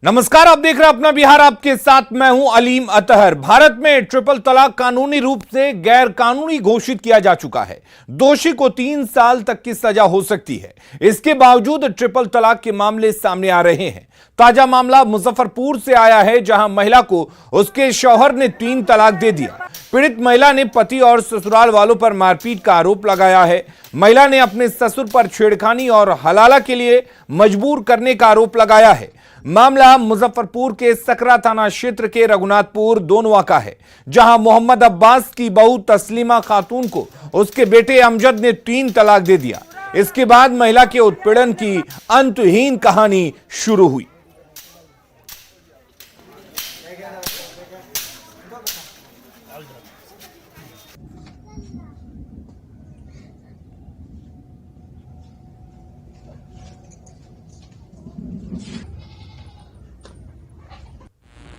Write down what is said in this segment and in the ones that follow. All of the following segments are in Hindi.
नमस्कार, आप देख रहे हैं अपना बिहार। आपके साथ मैं हूं अलीम अतहर। भारत में ट्रिपल तलाक कानूनी रूप से गैर कानूनी घोषित किया जा चुका है। दोषी को 3 साल तक की सजा हो सकती है। इसके बावजूद ट्रिपल तलाक के मामले सामने आ रहे हैं। ताजा मामला मुजफ्फरपुर से आया है, जहां महिला को उसके शौहर ने 3 तलाक दे दिया। पीड़ित महिला ने पति और ससुराल वालों पर मारपीट का आरोप लगाया है। महिला ने अपने ससुर पर छेड़खानी और हलाला के लिए मजबूर करने का आरोप लगाया है। मामला मुजफ्फरपुर के सकरा थाना क्षेत्र के रघुनाथपुर दोनवा का है, जहां मोहम्मद अब्बास की बहू तस्लीमा खातून को उसके बेटे अमजद ने 3 तलाक दे दिया। इसके बाद महिला के उत्पीड़न की अंतहीन कहानी शुरू हुई।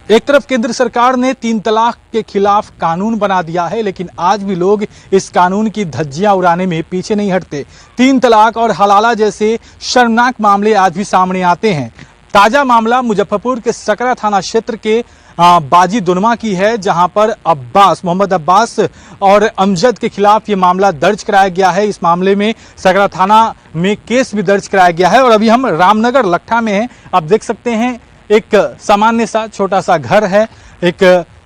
एक तरफ केंद्र सरकार ने 3 तलाक के खिलाफ कानून बना दिया है, लेकिन आज भी लोग इस कानून की धज्जियां उड़ाने में पीछे नहीं हटते। 3 तलाक और हलाला जैसे शर्मनाक मामले आज भी सामने आते हैं। ताजा मामला मुजफ्फरपुर के सकरा थाना क्षेत्र के बाजी दुनमा की है, जहां पर मोहम्मद अब्बास और अमजद के खिलाफ ये मामला दर्ज कराया गया है। इस मामले में सकरा थाना में केस भी दर्ज कराया गया है और अभी हम रामनगर लट्ठा में हैं। आप देख सकते हैं एक सामान्य सा छोटा सा घर है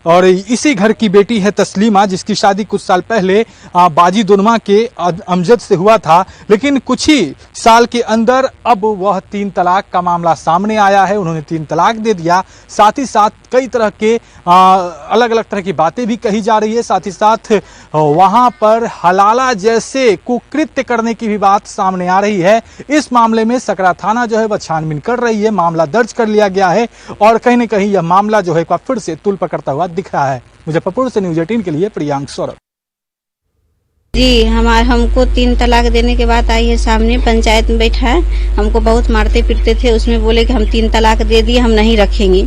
और इसी घर की बेटी है तस्लीमा, जिसकी शादी कुछ साल पहले बाजी दुनमा के अमजद से हुआ था। लेकिन कुछ ही साल के अंदर अब वह 3 तलाक का मामला सामने आया है। उन्होंने 3 तलाक दे दिया। साथ ही साथ कई तरह के अलग अलग तरह की बातें भी कही जा रही है। साथ ही साथ वहां पर हलाला जैसे कुकृत्य करने की भी बात सामने आ रही है। इस मामले में सकरा थाना जो है वह छानबीन कर रही है। मामला दर्ज कर लिया गया है और कहीं न कहीं यह मामला जो है फिर से तुल पकड़ता हुआ दिख रहा है। मुजफ्फरपुर से न्यूज 18 के लिए प्रियांक सौरभ। जी, हमको 3 तलाक देने के बाद आई है, सामने पंचायत में बैठा है। हमको बहुत मारते पीटते थे। उसमें बोले कि हम 3 तलाक दे दिए, हम नहीं रखेंगे,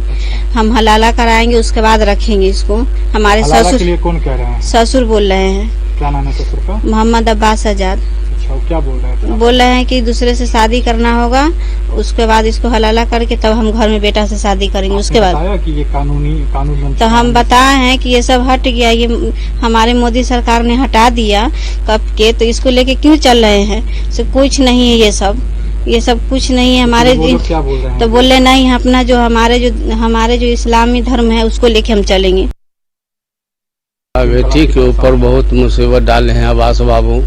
हम हलाला कराएंगे, उसके बाद रखेंगे इसको। हमारे ससुर के लिए कौन कह रहे हैं? ससुर बोल रहे हैं। क्या नाम है ससुर का? मोहम्मद अब्बास आजाद। क्या बोल रहे हैं? बोल रहे हैं कि दूसरे से शादी करना होगा, उसके बाद इसको हलाला करके तब हम घर में बेटा से शादी करेंगे। उसके बाद कि ये कानून तो हम बताए हैं कि ये सब हट गया, ये हमारे मोदी सरकार ने हटा दिया कब के, तो इसको लेके क्यों चल रहे हैं? तो कुछ नहीं है, ये सब कुछ नहीं है। हमारे क्या बोल रहे हैं? तो बोले नहीं, अपना जो हमारे जो इस्लामी धर्म है उसको लेके हम चलेंगे। बेटी के ऊपर बहुत मुसीबत डाले हैं अब्बास बाबू।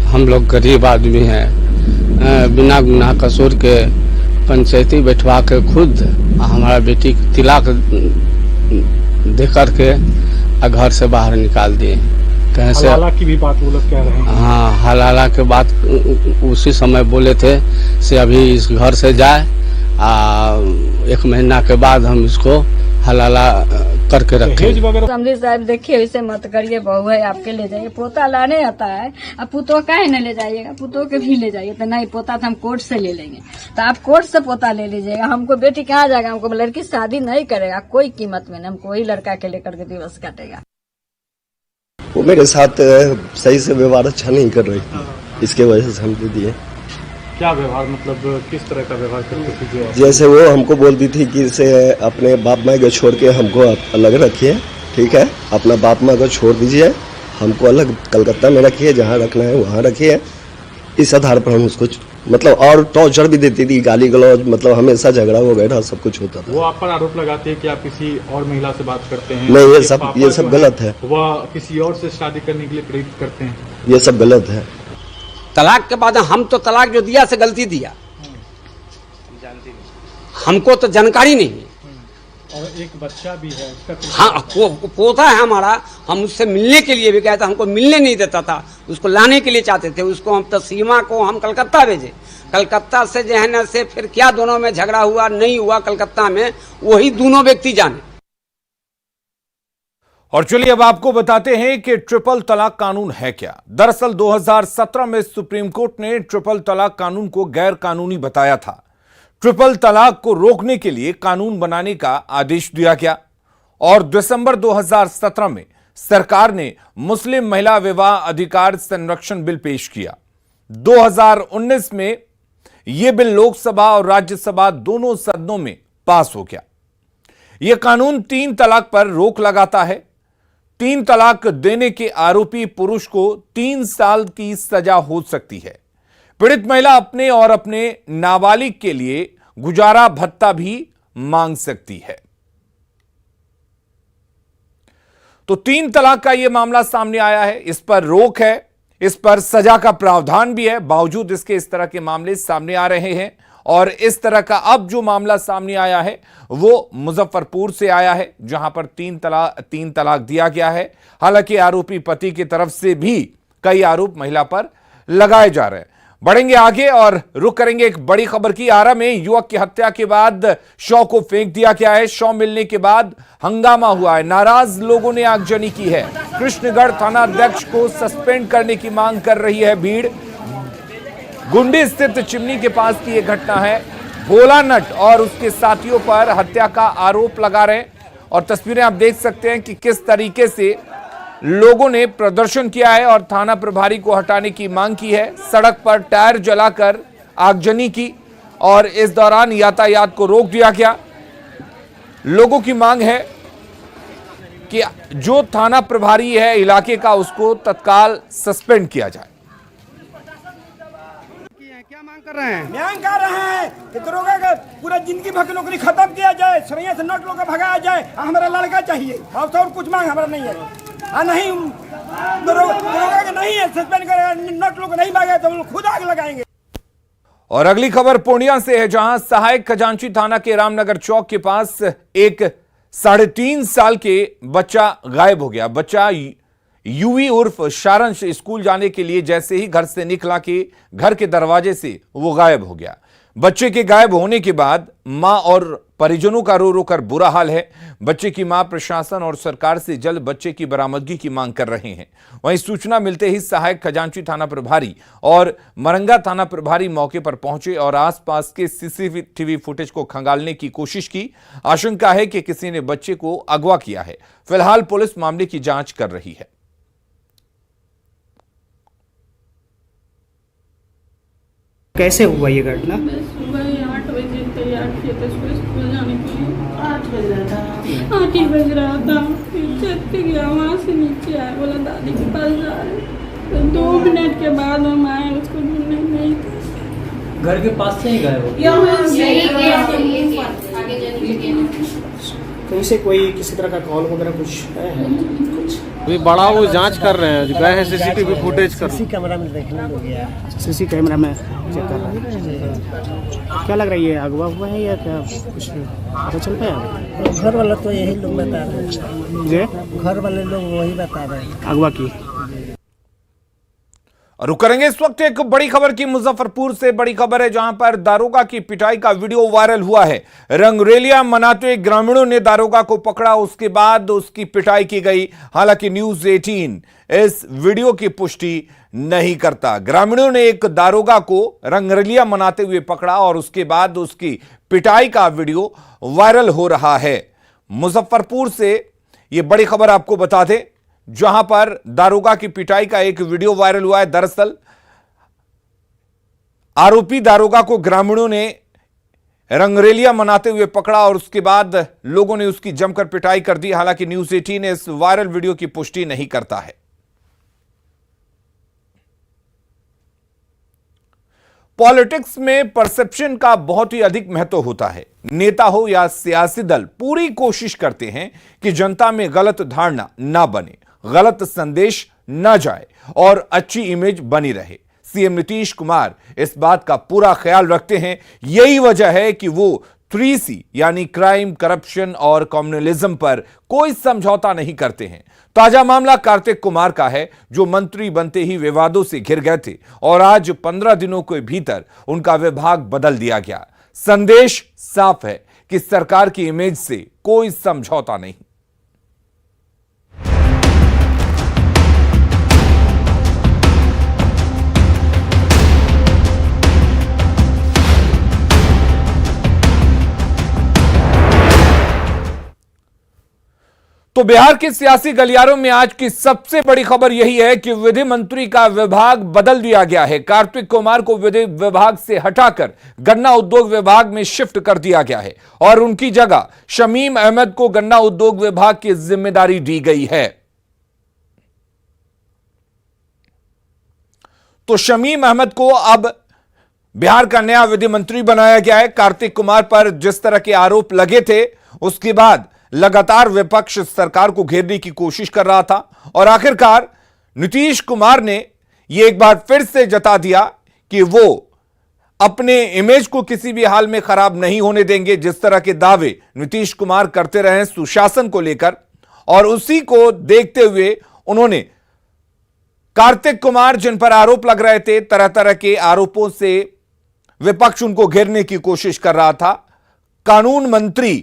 हम लोग गरीब आदमी हैं, बिना गुनाह कसूर के पंचायती बैठवा के खुद हमारा बेटी को तिलाक दे करके घर से बाहर निकाल दिए। कैसे हलाला की भी बात वो लोग कह रहे हैं? हाँ, हलाला के बात उसी समय बोले थे से अभी इस घर से जाए, 1 महीना के बाद हम इसको हलाला करके रखे। समझी साहब, देखिए इसे मत करिए, बहू है आपके ले जाइए। पोता लाने आता है, अब पुतो काहे न ले जाइएगा? पुतो के भी ले जाइए। तो नहीं, पोता तो हम कोर्ट से ले लेंगे। तो आप कोर्ट से पोता ले लीजिएगा। हमको बेटी कहाँ जाएगा? हमको लड़की शादी नहीं करेगा कोई कीमत में, हमको वही लड़का के लेकर के दिवस काटेगा। वो मेरे साथ सही से व्यवहार अच्छा नहीं कर रही, इसके वजह से हम दे दिए। क्या व्यवहार, मतलब किस तरह का व्यवहार करती थी? जैसे वो हमको बोलती थी कि इसे अपने बाप माँ को छोड़ के हमको अलग रखिए, ठीक है, अपना बाप माँ को छोड़ दीजिए, हमको अलग कलकत्ता में रखिए, जहाँ रखना है वहाँ रखिए। इस आधार पर हम उसको मतलब और टॉर्चर भी देती थी, गाली गलौज, मतलब हमेशा झगड़ा वगैरह सब कुछ होता था। वो आप पर आरोप लगाती है कि आप किसी और महिला से बात करते हैं? नहीं, ये सब गलत है। वह किसी और से शादी करने के लिए प्रेरित करते हैं, ये सब गलत है। तलाक के बाद हम तो तलाक जो दिया से गलती दिया, हमको तो जानकारी नहीं है। और एक बच्चा भी है उसका। हाँ, पोता है हमारा। हम उससे मिलने के लिए भी गए थे, हमको मिलने नहीं देता था। उसको लाने के लिए चाहते थे। उसको हम तस्लीमा को हम कलकत्ता भेजे। कलकत्ता से जो है न से फिर क्या दोनों में झगड़ा हुआ नहीं हुआ कलकत्ता में, वही दोनों व्यक्ति जाने। और चलिए अब आपको बताते हैं कि ट्रिपल तलाक कानून है क्या। दरअसल 2017 में सुप्रीम कोर्ट ने ट्रिपल तलाक कानून को गैर कानूनी बताया था। ट्रिपल तलाक को रोकने के लिए कानून बनाने का आदेश दिया गया और दिसंबर 2017 में सरकार ने मुस्लिम महिला विवाह अधिकार संरक्षण बिल पेश किया। 2019 में यह बिल लोकसभा और राज्यसभा दोनों सदनों में पास हो गया। यह कानून 3 तलाक पर रोक लगाता है। 3 तलाक देने के आरोपी पुरुष को 3 साल की सजा हो सकती है। पीड़ित महिला अपने और अपने नाबालिग के लिए गुजारा भत्ता भी मांग सकती है। तो 3 तलाक का यह मामला सामने आया है, इस पर रोक है, इस पर सजा का प्रावधान भी है। बावजूद इसके इस तरह के मामले सामने आ रहे हैं और इस तरह का अब जो मामला सामने आया है वो मुजफ्फरपुर से आया है, जहां पर 3 तलाक दिया गया है। हालांकि आरोपी पति की तरफ से भी कई आरोप महिला पर लगाए जा रहे हैं। बढ़ेंगे आगे और रुक करेंगे एक बड़ी खबर की। आरा में युवक की हत्या के बाद शव को फेंक दिया गया है। शव मिलने के बाद हंगामा हुआ है, नाराज लोगों ने आगजनी की है। कृष्णगढ़ थाना अध्यक्ष को सस्पेंड करने की मांग कर रही है भीड़। गुंडी स्थित चिमनी के पास की यह घटना है। भोला नट और उसके साथियों पर हत्या का आरोप लगा रहे हैं और तस्वीरें आप देख सकते हैं कि किस तरीके से लोगों ने प्रदर्शन किया है और थाना प्रभारी को हटाने की मांग की है। सड़क पर टायर जलाकर आगजनी की और इस दौरान यातायात को रोक दिया गया। लोगों की मांग है कि जो थाना प्रभारी है इलाके का उसको तत्काल सस्पेंड किया जाए। क्या मांग कर रहे हैं? मांग कर रहे हैं कि दरोगा का पूरा जिंदगी भर की नौकरी खत्म किया जाए, सरैया से नोट लोग भगाया जाए। हमारा लड़का चाहिए और कुछ मांग हमारा नहीं है। नहीं दरोगा के नहीं है, सस्पेंड करेगा, नोट लोग नहीं भागे तो हम लोग खुद आग लगाएंगे। और अगली खबर पूर्णिया से है, जहां सहायक खजांची थाना के रामनगर चौक के पास एक 3.5 साल के बच्चा गायब हो गया। बच्चा यूवी उर्फ शारंश स्कूल जाने के लिए जैसे ही घर से निकला कि घर के दरवाजे से वो गायब हो गया। बच्चे के गायब होने के बाद मां और परिजनों का रो रो कर बुरा हाल है। बच्चे की मां प्रशासन और सरकार से जल्द बच्चे की बरामदगी की मांग कर रहे हैं। वहीं सूचना मिलते ही सहायक खजांची थाना प्रभारी और मरंगा थाना प्रभारी मौके पर पहुंचे और आसपास के सीसीटीवी फुटेज को खंगालने की कोशिश की। आशंका है कि किसी ने बच्चे को अगवा किया है। फिलहाल पुलिस मामले की जांच कर रही है। कैसे हुआ ये घटना? सुबह 8 बजे तैयार किए थे स्कूल जाने के लिए। 8 बज रहा था। 8 ही बज रहा था। फिर छत पे गया, वहाँ से नीचे आया, बोला दादी के पास जा रहे। तो 2 मिनट के बाद हम आए, उसको ढूंढने नहीं था। घर के पास से ही गायब हो कहीं से कोई किसी तरह का कॉल वगैरह कुछ है? अभी बड़ा वो जांच कर रहे हैं, गए हैं सीसीटीवी फुटेज कर। सीसी कैमरा में देखने को गया है, सीसी कैमरा में चेक कर रहे हैं। क्या लग रहा है, ये अगवा हुआ है या क्या कुछ पता चल पाया? घर वाला तो यही लोग बता रहे हैं जी, घर वाले लोग वही बता रहे हैं अगवा की। रुक करेंगे इस वक्त एक बड़ी खबर की। मुजफ्फरपुर से बड़ी खबर है, जहां पर दारोगा की पिटाई का वीडियो वायरल हुआ है। रंगरेलिया मनाते ग्रामीणों ने दारोगा को पकड़ा, उसके बाद उसकी पिटाई की गई। हालांकि न्यूज 18 इस वीडियो की पुष्टि नहीं करता। ग्रामीणों ने एक दारोगा को रंगरेलिया मनाते हुए पकड़ा और उसके बाद उसकी पिटाई का वीडियो वायरल हो रहा है। मुजफ्फरपुर से यह बड़ी खबर आपको बता दें, जहां पर दारोगा की पिटाई का एक वीडियो वायरल हुआ है। दरअसल आरोपी दारोगा को ग्रामीणों ने रंगरेलिया मनाते हुए पकड़ा और उसके बाद लोगों ने उसकी जमकर पिटाई कर दी। हालांकि न्यूज 18 इस वायरल वीडियो की पुष्टि नहीं करता है। पॉलिटिक्स में परसेप्शन का बहुत ही अधिक महत्व होता है। नेता हो या सियासी दल पूरी कोशिश करते हैं कि जनता में गलत धारणा ना बने, गलत संदेश न जाए और अच्छी इमेज बनी रहे। सीएम नीतीश कुमार इस बात का पूरा ख्याल रखते हैं। यही वजह है कि वो 3C यानी क्राइम, करप्शन और कम्युनलिज्म पर कोई समझौता नहीं करते हैं। ताजा मामला कार्तिक कुमार का है, जो मंत्री बनते ही विवादों से घिर गए थे और आज 15 दिनों के भीतर उनका विभाग बदल दिया गया। संदेश साफ है कि सरकार की इमेज से कोई समझौता नहीं। तो बिहार के सियासी गलियारों में आज की सबसे बड़ी खबर यही है कि विधि मंत्री का विभाग बदल दिया गया है। कार्तिक कुमार को विधि विभाग से हटाकर गन्ना उद्योग विभाग में शिफ्ट कर दिया गया है और उनकी जगह शमीम अहमद को गन्ना उद्योग विभाग की जिम्मेदारी दी गई है। तो शमीम अहमद को अब बिहार का नया विधि मंत्री बनाया गया है। कार्तिक कुमार पर जिस तरह के आरोप लगे थे उसके बाद लगातार विपक्ष सरकार को घेरने की कोशिश कर रहा था और आखिरकार नीतीश कुमार ने यह एक बार फिर से जता दिया कि वो अपने इमेज को किसी भी हाल में खराब नहीं होने देंगे। जिस तरह के दावे नीतीश कुमार करते रहे सुशासन को लेकर, और उसी को देखते हुए उन्होंने कार्तिक कुमार जिन पर आरोप लग रहे थे, तरह तरह के आरोपों से विपक्ष उनको घेरने की कोशिश कर रहा था, कानून मंत्री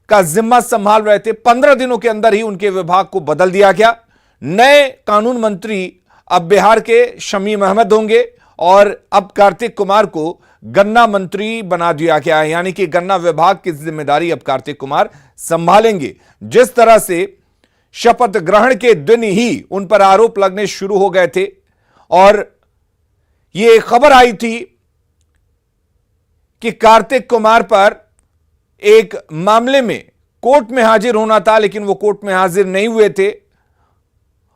का जिम्मा संभाल रहे थे। 15 दिनों के अंदर ही उनके विभाग को बदल दिया गया। नए कानून मंत्री अब बिहार के शमीम अहमद होंगे और अब कार्तिक कुमार को गन्ना मंत्री बना दिया गया है, यानी कि गन्ना विभाग की जिम्मेदारी अब कार्तिक कुमार संभालेंगे। जिस तरह से शपथ ग्रहण के दिन ही उन पर आरोप लगने शुरू हो गए थे और यह खबर आई थी कि कार्तिक कुमार पर एक मामले में कोर्ट में हाजिर होना था, लेकिन वो कोर्ट में हाजिर नहीं हुए थे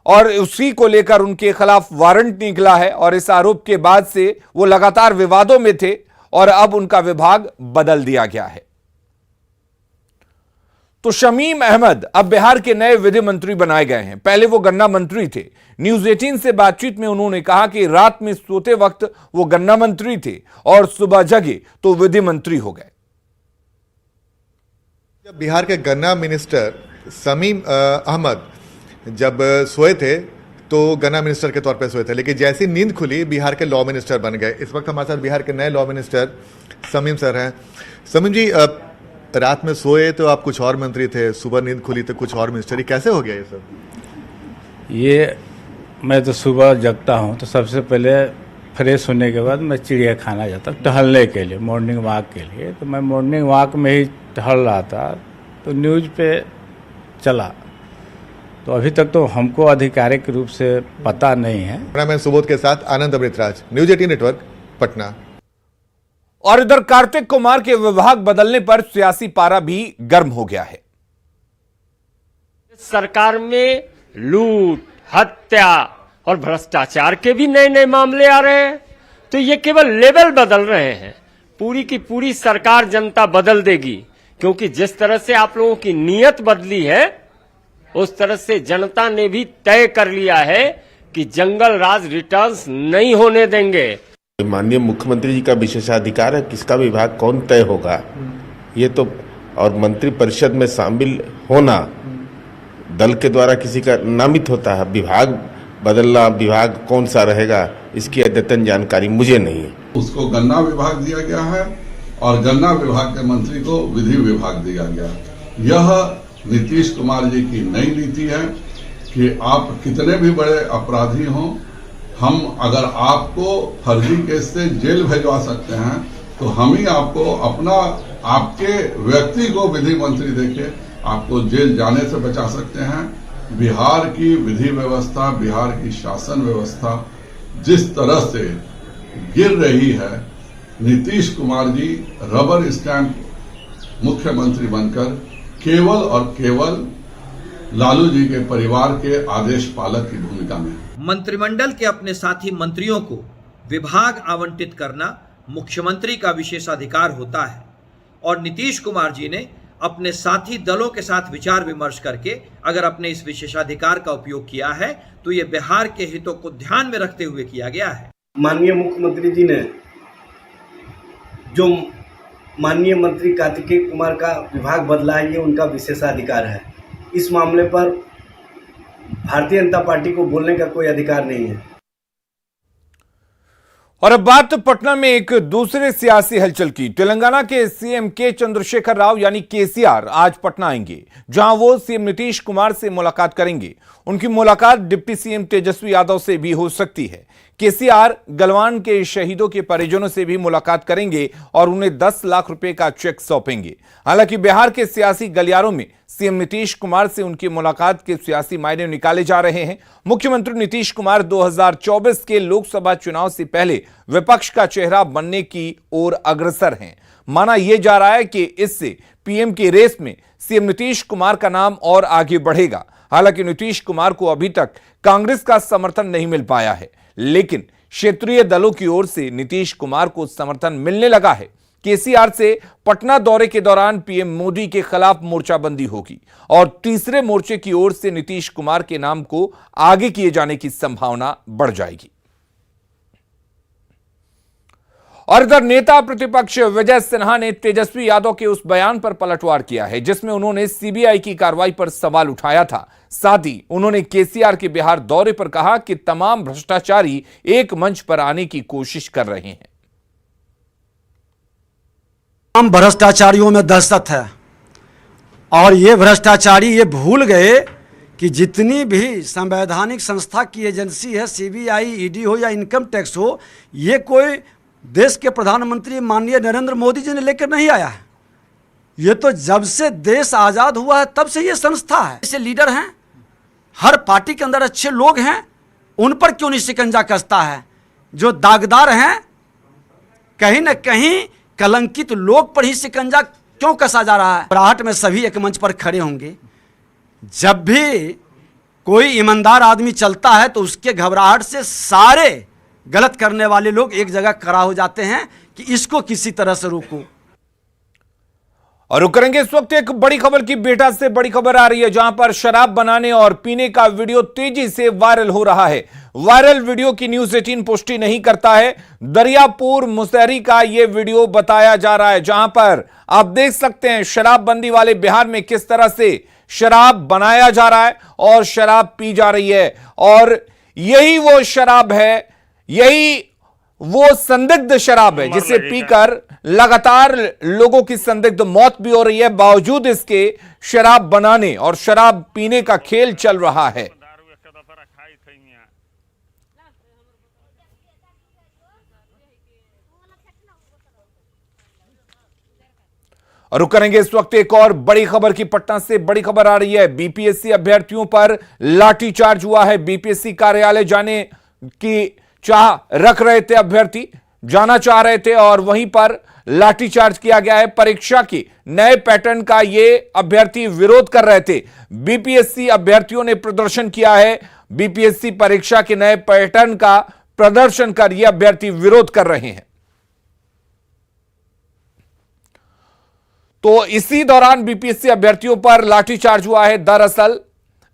और उसी को लेकर उनके खिलाफ वारंट निकला है और इस आरोप के बाद से वो लगातार विवादों में थे और अब उनका विभाग बदल दिया गया है। तो शमीम अहमद अब बिहार के नए विधि मंत्री बनाए गए हैं। पहले वो गन्ना मंत्री थे। न्यूज 18 से बातचीत में उन्होंने कहा कि रात में सोते वक्त वो गन्ना मंत्री थे और सुबह जगे तो विधि मंत्री हो गए। बिहार के गन्ना मिनिस्टर शमीम अहमद जब सोए थे तो गन्ना मिनिस्टर के तौर पे सोए थे, लेकिन जैसी नींद खुली बिहार के लॉ मिनिस्टर बन गए। इस वक्त हमारे साथ बिहार के नए लॉ मिनिस्टर शमीम सर हैं। शमीम जी, रात में सोए तो आप कुछ और मंत्री थे, सुबह नींद खुली तो कुछ और मिनिस्टर, कैसे हो गया ये सब? ये मैं तो सुबह जगता हूँ तो सबसे पहले फ्रेश होने के बाद मैं चिड़ियाखाना जाता टहलने के लिए, मॉर्निंग वॉक के लिए। तो मैं मॉर्निंग वॉक में ही टहल रहा था तो न्यूज़ पे चला, तो अभी तक तो हमको आधिकारिक रूप से पता नहीं है। मैं सुबोध के साथ आनंद अमृतराज, न्यूज 18 नेटवर्क, पटना। और इधर कार्तिक कुमार के विभाग बदलने पर सियासी पारा भी गर्म हो गया है। सरकार में लूट, हत्या और भ्रष्टाचार के भी नए नए मामले आ रहे हैं, तो ये केवल लेवल बदल रहे हैं। पूरी की पूरी सरकार जनता बदल देगी, क्योंकि जिस तरह से आप लोगों की नीयत बदली है उस तरह से जनता ने भी तय कर लिया है कि जंगल राज रिटर्न्स नहीं होने देंगे। माननीय मुख्यमंत्री जी का विशेषाधिकार है, किसका विभाग कौन तय होगा ये तो, और मंत्री परिषद में शामिल होना दल के द्वारा किसी का नामित होता है। विभाग बदलना, विभाग कौन सा रहेगा इसकी अद्यतन जानकारी मुझे नहीं है। उसको गन्ना विभाग दिया गया है और गन्ना विभाग के मंत्री को विधि विभाग दिया गया। यह नीतीश कुमार जी की नई नीति है कि आप कितने भी बड़े अपराधी हों, हम अगर आपको फर्जी केस से जेल भिजवा सकते हैं तो हम ही आपको अपना, आपके व्यक्ति को विधि मंत्री देके आपको जेल जाने से बचा सकते हैं। बिहार की विधि व्यवस्था, बिहार की शासन व्यवस्था जिस तरह से गिर रही है, नीतीश कुमार जी रबर स्टैंप मुख्यमंत्री बनकर केवल और केवल लालू जी के परिवार के आदेश पालक की भूमिका में। मंत्रिमंडल के अपने साथी मंत्रियों को विभाग आवंटित करना मुख्यमंत्री का विशेषाधिकार होता है और नीतीश कुमार जी ने अपने साथी दलों के साथ विचार विमर्श करके अगर अपने इस विशेषाधिकार का उपयोग किया है तो ये बिहार के हितों को ध्यान में रखते हुए किया गया है। माननीय मुख्यमंत्री जी ने जो माननीय मंत्री कार्तिक कुमार का विभाग बदला है, ये उनका विशेषाधिकार है। इस मामले पर भारतीय जनता पार्टी को बोलने का कोई अधिकार नहीं है। और अब बात पटना में एक दूसरे सियासी हलचल की। तेलंगाना के सीएम के चंद्रशेखर राव यानी केसीआर आज पटना आएंगे, जहां वो सीएम नीतीश कुमार से मुलाकात करेंगे। उनकी मुलाकात डिप्टी सीएम तेजस्वी यादव से भी हो सकती है। केसीआर गलवान के शहीदों के परिजनों से भी मुलाकात करेंगे और उन्हें 10 लाख रुपए का चेक सौंपेंगे। हालांकि बिहार के सियासी गलियारों में सीएम नीतीश कुमार से उनकी मुलाकात के सियासी मायने निकाले जा रहे हैं। मुख्यमंत्री नीतीश कुमार 2024 के लोकसभा चुनाव से पहले विपक्ष का चेहरा बनने की ओर अग्रसर हैं। माना यह जा रहा है कि इससे पीएम की रेस में सीएम नीतीश कुमार का नाम और आगे बढ़ेगा। हालांकि नीतीश कुमार को अभी तक कांग्रेस का समर्थन नहीं मिल पाया है, लेकिन क्षेत्रीय दलों की ओर से नीतीश कुमार को समर्थन मिलने लगा है। केसीआर से पटना दौरे के दौरान पीएम मोदी के खिलाफ मोर्चाबंदी होगी और तीसरे मोर्चे की ओर से नीतीश कुमार के नाम को आगे किए जाने की संभावना बढ़ जाएगी। और इधर नेता प्रतिपक्ष विजय सिन्हा ने तेजस्वी यादव के उस बयान पर पलटवार किया है जिसमें उन्होंने सीबीआई की कार्रवाई पर सवाल उठाया था। साथ ही उन्होंने केसीआर के बिहार दौरे पर कहा कि तमाम भ्रष्टाचारी एक मंच पर आने की कोशिश कर रहे हैं। हम भ्रष्टाचारियों में दहशत है और ये भ्रष्टाचारी ये भूल गए कि जितनी भी संवैधानिक संस्था की एजेंसी है, सीबीआई, ईडी हो या इनकम टैक्स हो, ये कोई देश के प्रधानमंत्री माननीय नरेंद्र मोदी जी ने लेकर नहीं आया है। ये तो जब से देश आज़ाद हुआ है तब से ये संस्था है। ऐसे लीडर हैं, हर पार्टी के अंदर अच्छे लोग हैं, उन पर क्यों नहीं शिकंजा कसता है? जो दागदार हैं, कहीं न कहीं कलंकित लोग पर ही शिकंजा क्यों कसा जा रहा है? घबराहट में सभी एक मंच पर खड़े होंगे। जब भी कोई ईमानदार आदमी चलता है तो उसके घबराहट से सारे गलत करने वाले लोग एक जगह खड़ा हो जाते हैं कि इसको किसी तरह से रोको। और रुक करेंगे इस वक्त एक बड़ी खबर की बेटा से बड़ी खबर आ रही है, जहां पर शराब बनाने और पीने का वीडियो तेजी से वायरल हो रहा है। वायरल वीडियो की न्यूज़ 18 पुष्टि नहीं करता है। दरियापुर मुसहरी का यह वीडियो बताया जा रहा है, जहां पर आप देख सकते हैं शराबबंदी वाले बिहार में किस तरह से शराब बनाया जा रहा है और शराब पी जा रही है। और यही वो शराब है, यही वो संदिग्ध शराब है जिसे पीकर लगातार लोगों की संदिग्ध मौत भी हो रही है। बावजूद इसके शराब बनाने और शराब पीने का खेल चल रहा है। और रुक करेंगे इस वक्त एक और बड़ी खबर की। पटना से बड़ी खबर आ रही है, बीपीएससी अभ्यर्थियों पर लाठीचार्ज हुआ है। बीपीएससी कार्यालय जाने की चाह रख रहे थे अभ्यर्थी, जाना चाह रहे थे और वहीं पर लाठीचार्ज किया गया है। परीक्षा के नए पैटर्न का ये अभ्यर्थी विरोध कर रहे थे। बीपीएससी अभ्यर्थियों ने प्रदर्शन किया है। बीपीएससी परीक्षा के नए पैटर्न का प्रदर्शन कर ये अभ्यर्थी विरोध कर रहे हैं। तो इसी दौरान बीपीएससी अभ्यर्थियों पर लाठीचार्ज हुआ है। दरअसल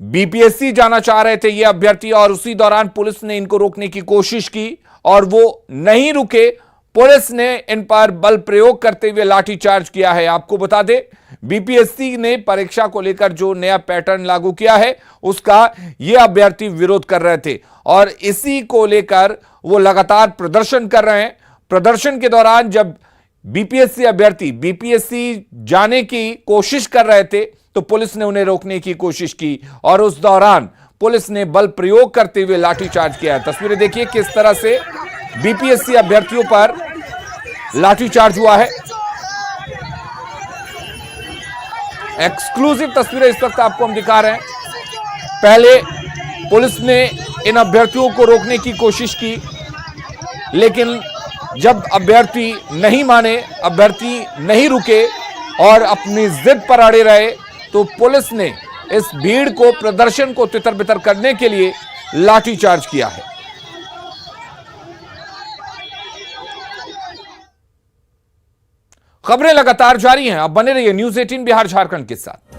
बीपीएससी जाना चाह रहे थे ये अभ्यर्थी और उसी दौरान पुलिस ने इनको रोकने की कोशिश की और वो नहीं रुके। पुलिस ने इन पर बल प्रयोग करते हुए लाठीचार्ज किया है। आपको बता दें, बीपीएससी ने परीक्षा को लेकर जो नया पैटर्न लागू किया है उसका ये अभ्यर्थी विरोध कर रहे थे और इसी को लेकर वो लगातार प्रदर्शन कर रहे हैं। प्रदर्शन के दौरान जब बीपीएससी अभ्यर्थी बीपीएससी जाने की कोशिश कर रहे थे तो पुलिस ने उन्हें रोकने की कोशिश की और उस दौरान पुलिस ने बल प्रयोग करते हुए लाठीचार्ज किया है। तस्वीरें देखिए किस तरह से बीपीएससी अभ्यर्थियों पर लाठीचार्ज हुआ है। एक्सक्लूसिव तस्वीरें इस वक्त आपको हम दिखा रहे हैं। पहले पुलिस ने इन अभ्यर्थियों को रोकने की कोशिश की, लेकिन जब अभ्यर्थी नहीं माने, अभ्यर्थी नहीं रुके और अपनी जिद पर अड़े रहे तो पुलिस ने इस भीड़ को, प्रदर्शन को तितर-बितर करने के लिए लाठीचार्ज किया है। खबरें लगातार जारी हैं, अब बने रहिए न्यूज़ 18 बिहार झारखंड के साथ।